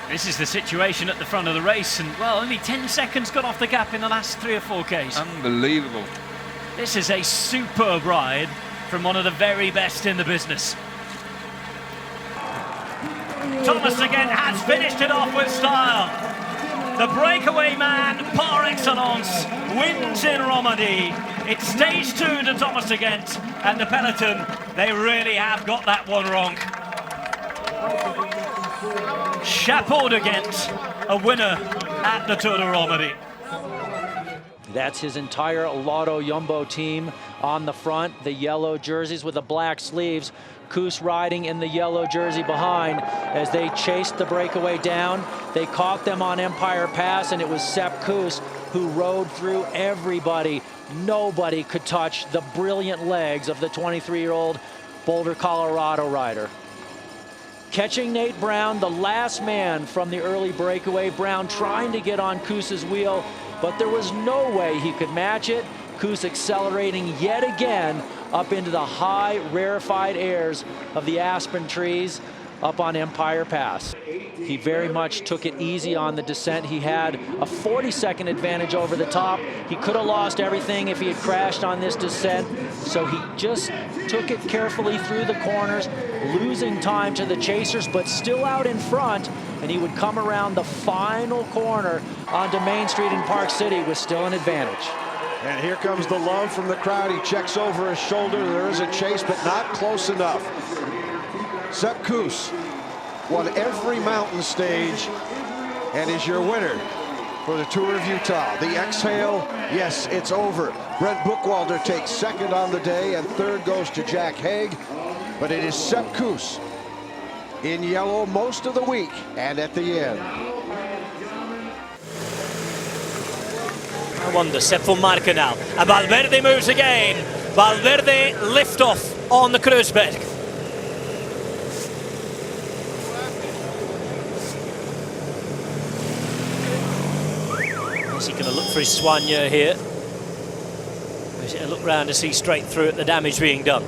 This is the situation at the front of the race, and well, only 10 seconds got off the gap in the last 3 or 4 Ks. Unbelievable. This is a superb ride from one of the very best in the business. Thomas again has finished it off with style. The breakaway man par excellence wins in Romandie. It's stage 2 to Thomas Gendt, and the peloton, they really have got that one wrong. Chapeau to Gendt, a winner at the Tour de Romandie. That's his entire Lotto Jumbo team on the front, the yellow jerseys with the black sleeves. Kuss riding in the yellow jersey behind as they chased the breakaway down. They caught them on Empire Pass, and it was Sepp Kuss who rode through everybody. Nobody could touch the brilliant legs of the 23-year-old Boulder, Colorado rider. Catching Nate Brown, the last man from the early breakaway. Brown trying to get on Kuss's wheel, but there was no way he could match it. Kuss accelerating yet again up into the high, rarefied airs of the aspen trees up on Empire Pass. He very much took it easy on the descent. He had a 40-second advantage over the top. He could have lost everything if he had crashed on this descent, so he just took it carefully through the corners, losing time to the chasers, but still out in front, and he would come around the final corner onto Main Street in Park City with still an advantage. And here comes the love from the crowd. He checks over his shoulder. There is a chase, but not close enough. Sepp Kuss won every mountain stage and is your winner for the Tour of Utah. The exhale, yes, it's over. Brent Buchwalder takes second on the day, and third goes to Jack Haig. But it is Sepp Kuss in yellow most of the week and at the end. I wonder, Sepp will marker now. And Valverde moves again. Valverde lift off on the Kreuzberg. Is he going to look for his soigneur here? Or is it a look round to see straight through at the damage being done?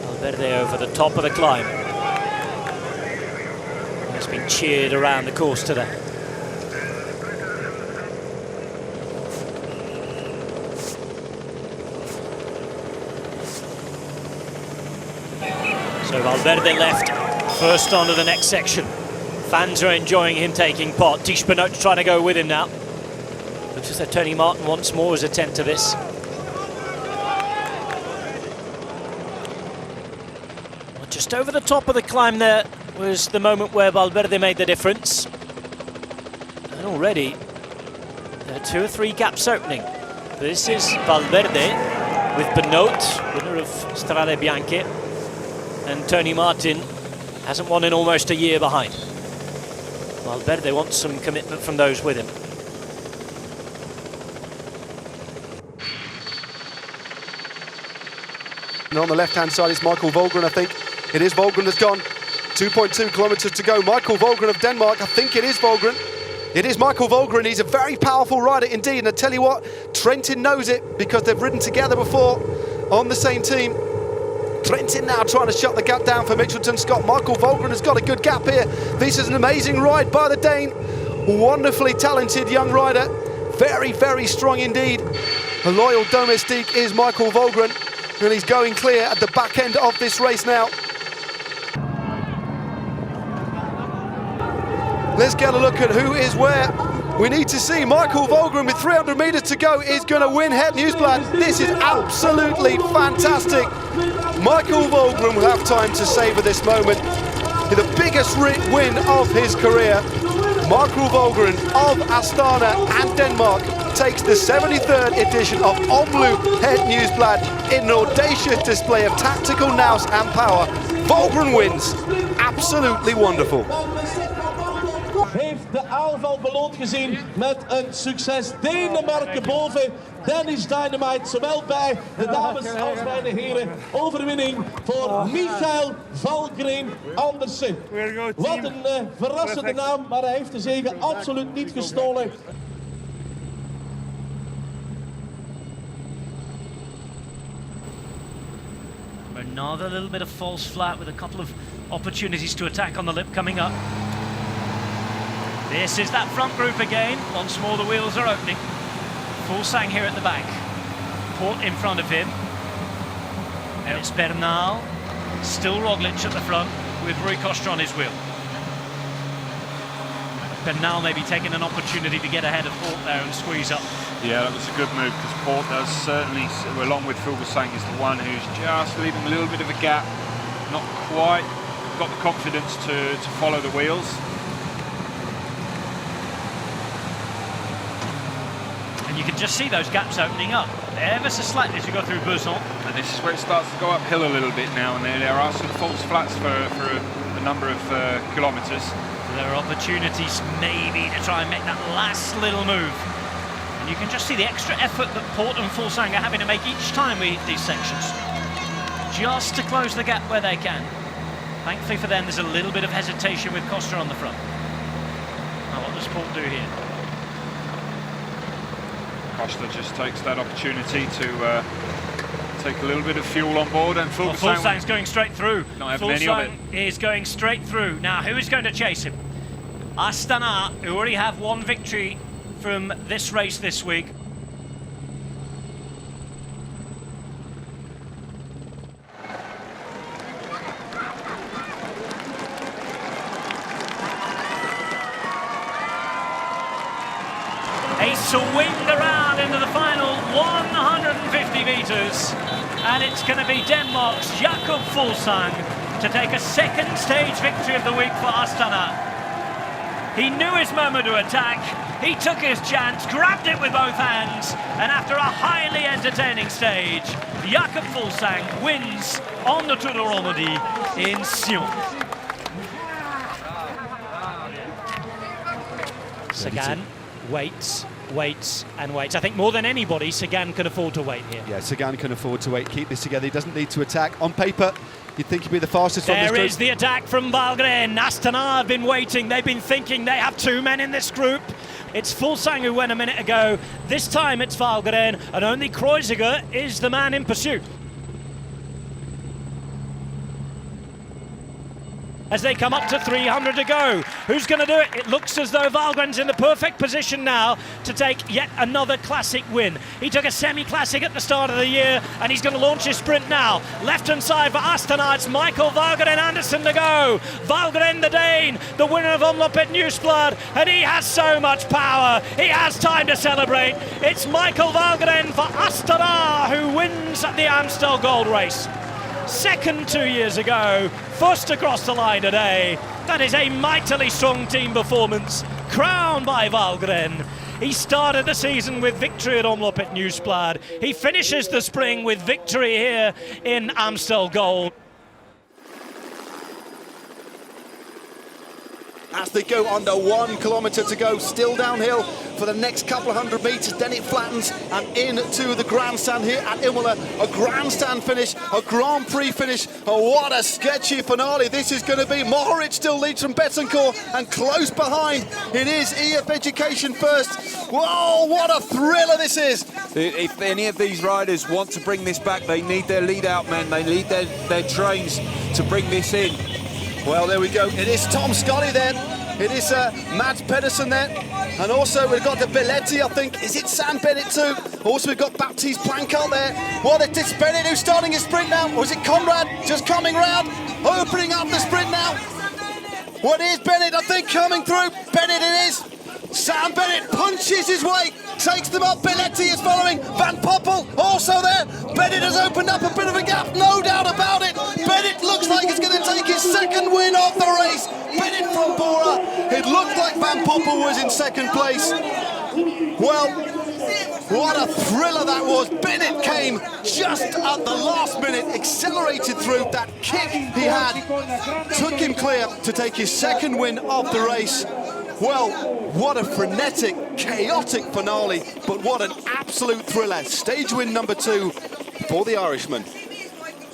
Valverde over the top of the climb. It's been cheered around the course today. So Valverde left, first on to the next section. Fans are enjoying him taking part. Tish Bennett trying to go with him now. Looks as though Tony Martin once more is attent to this. Well, just over the top of the climb there was the moment where Valverde made the difference. And already there are 2 or 3 gaps opening. This is Valverde with Bennett, winner of Strade Bianche. And Tony Martin hasn't won in almost a year behind. Valverde wants some commitment from those with him. And on the left-hand side is Michael Valgren, I think. It is Valgren that's gone. 2.2 kilometers to go. Michael Valgren of Denmark, I think it is Valgren. It is Michael Valgren. He's a very powerful rider indeed. And I tell you what, Trentin knows it because they've ridden together before on the same team. Trentin now trying to shut the gap down for Mitchelton Scott. Michael Valgren has got a good gap here. This is an amazing ride by the Dane. Wonderfully talented young rider. Very, very strong indeed. A loyal domestique is Michael Valgren, and he's going clear at the back end of this race now. Let's get a look at who is where. We need to see Michael Valgren with 300 meters to go is going to win Het Nieuwsblad. This is absolutely fantastic. Michael Valgren will have time to savour this moment. The biggest win of his career. Michael Valgren of Astana and Denmark takes the 73rd edition of Omloop Het Nieuwsblad in an audacious display of tactical nous and power. Valgren wins. Absolutely wonderful. Heeft de aanval beloond gezien met een succes. Denemarken boven. Dennis Dynamite, zowel bij de dames als bij de heren. Overwinning voor Michael Valgren Andersen. Wat een verrassende naam, maar hij heeft de zege absoluut niet gestolen. Another little bit of false flat with a couple of opportunities to attack on the lip coming up. This is that front group again. Once more the wheels are opening. Fuglsang here at the back. Port in front of him. And it's Bernal. Still Roglic at the front with Rui Costa on his wheel. Bernal maybe taking an opportunity to get ahead of Port there and squeeze up. Yeah, that was a good move because Port does certainly, along with Fuglsang, is the one who's just leaving a little bit of a gap. Not quite got the confidence to follow the wheels. And you can just see those gaps opening up ever so slightly as you go through Besançon. And this is where it starts to go uphill a little bit now and there are some false flats for a number of kilometres. There are opportunities maybe to try and make that last little move. And you can just see the extra effort that Port and Fuglsang are having to make each time we hit these sections. Just to close the gap where they can. Thankfully for them, there's a little bit of hesitation with Costa on the front. Now what does Port do here? Costa just takes that opportunity to take a little bit of fuel on board, and Fuglsang's going straight through. Not having any of it. Fuglsang is going straight through. Now, who is going to chase him? Astana, who already have one victory from this race this week. A swing around into the final 150 metres, and it's going to be Denmark's Jakob Fuglsang to take a second stage victory of the week for Astana. He knew his moment to attack, he took his chance, grabbed it with both hands, and after a highly entertaining stage, Jakob Fuglsang wins on the Tour de Romandie in Sion. Sagan waits, and waits. I think more than anybody, Sagan can afford to wait here. Yeah, Sagan can afford to wait, keep this together. He doesn't need to attack. On paper, you'd think he'd be the fastest from this group. There is the attack from Valgren. Astana have been waiting. They've been thinking they have two men in this group. It's Fuglsang who went a minute ago. This time it's Valgren, and only Kreuziger is the man in pursuit. As they come up to 300 to go. Who's going to do it? It looks as though Valgren's in the perfect position now to take yet another classic win. He took a semi-classic at the start of the year, and he's going to launch his sprint now. Left-hand side for Astana, it's Michael Valgren Andersen to go. Valgren the Dane, the winner of Omloop at Nieuwsblad, and he has so much power. He has time to celebrate. It's Michael Valgren for Astana who wins the Amstel Gold Race. Second 2 years ago, first across the line today. That is a mightily strong team performance, crowned by Valgren. He started the season with victory at Omloop at Nieuwsblad. He finishes the spring with victory here in Amstel Gold. As they go under 1 kilometre to go, still downhill for the next couple of hundred metres, then it flattens and into the grandstand here at Imola. A grandstand finish, a Grand Prix finish. Oh, what a sketchy finale this is going to be. Mohoric still leads from Betancourt, and close behind it is EF Education first. Whoa, what a thriller this is. If any of these riders want to bring this back, they need their lead-out men, they need their trains to bring this in. Well, there we go. It is Tom Scully there. It is Mads Pedersen there. And also we've got the Belletti, I think. Is it Sam Bennett too? Also we've got Baptiste Plancart there. Well, it's Bennett who's starting his sprint now. Or is it Conrad just coming round? Opening up the sprint now. What is Bennett, I think, coming through? Bennett it is. Sam Bennett punches his way, takes them up. Belletti is following. Van Poppel also there. Bennett has opened up a bit of a gap, no doubt about it. Bennett looks like he's going to take his second win of the race. Bennett from Bora. It looked like Van Poppel was in second place. Well, what a thriller that was. Bennett came just at the last minute, accelerated through. That kick he had took him clear to take his second win of the race. Well, what a frenetic, chaotic finale, but what an absolute thriller. Stage win number 2 for the Irishman.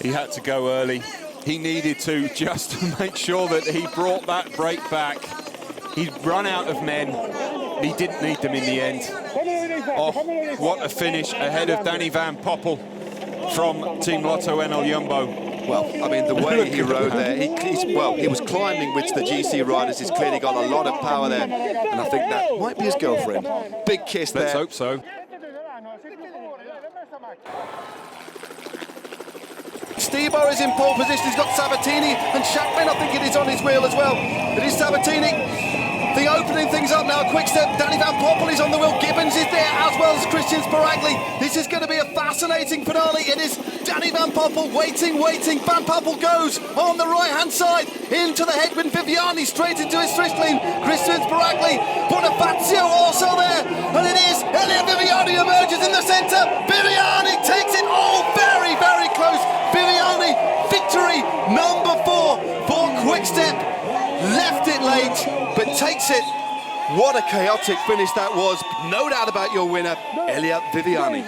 He had to go early. He needed to, just to make sure that he brought that break back. He'd run out of men. He didn't need them in the end. Oh, what a finish ahead of Danny Van Poppel from Team Lotto NL Jumbo. Well, I mean, the way he rode there, he was climbing with the GC riders. He's clearly got a lot of power there, and I think that might be his girlfriend. Big kiss there. Let's hope so. Stebo is in pole position. He's got Sabatini and Shackman, I think it is, on his wheel as well. It is Sabatini. The opening things up now. Quick step. Danny Van Poppel is on the wheel. Gibbons is there as well as Christian Sparagli. This is going to be a fascinating finale. It is Danny Van Poppel waiting. Van Poppel goes on the right-hand side into the headwind. Viviani straight into his Swiss lane. Christian Sparagli. Bonifazio also there. And it is Elia Viviani emerges in the centre. Viviani takes it. Oh, very, very close. Viviani, victory number 4 for Quick-Step. Left it late, but takes it. What a chaotic finish that was. No doubt about your winner, Elia Viviani.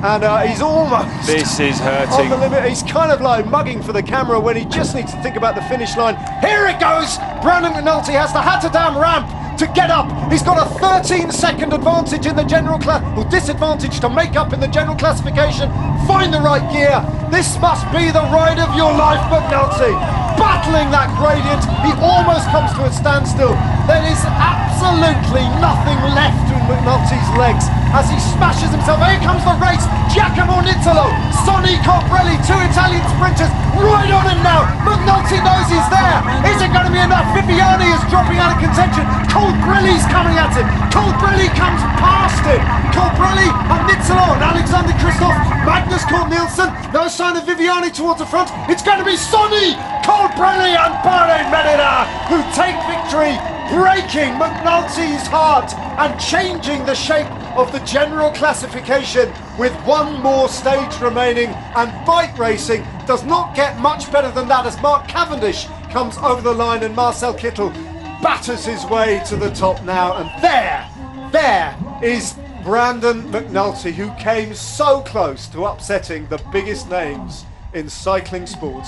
And he's almost This is on hurting. the limit. He's kind of like mugging for the camera when he just needs to think about the finish line. Here it goes. Brandon McNulty has the Hatterdam ramp to get up. He's got a 13-second advantage in the general class, or disadvantage to make up in the general classification. Find the right gear. This must be the ride of your life, McNulty. Battling that gradient, he almost comes to a standstill. There is absolutely nothing left in McNulty's legs as he smashes himself. Here comes the race. Giacomo Nizzolo, Sonny Colbrelli, 2 Italian sprinters right on him now. McNulty knows he's there. Is it going to be enough? Viviani is dropping out of contention. Colbrelli's coming at him. Colbrelli comes past him. Colbrelli and Nizzolo and Alexander Kristoff, Magnus Cort Nielsen. No sign of Viviani towards the front. It's going to be Sonny Colbrelli and Bernard Bennett who take victory, breaking McNulty's heart and changing the shape of the general classification with one more stage remaining. And bike racing does not get much better than that as Mark Cavendish comes over the line and Marcel Kittel batters his way to the top now. And there is Brandon McNulty, who came so close to upsetting the biggest names in cycling sport.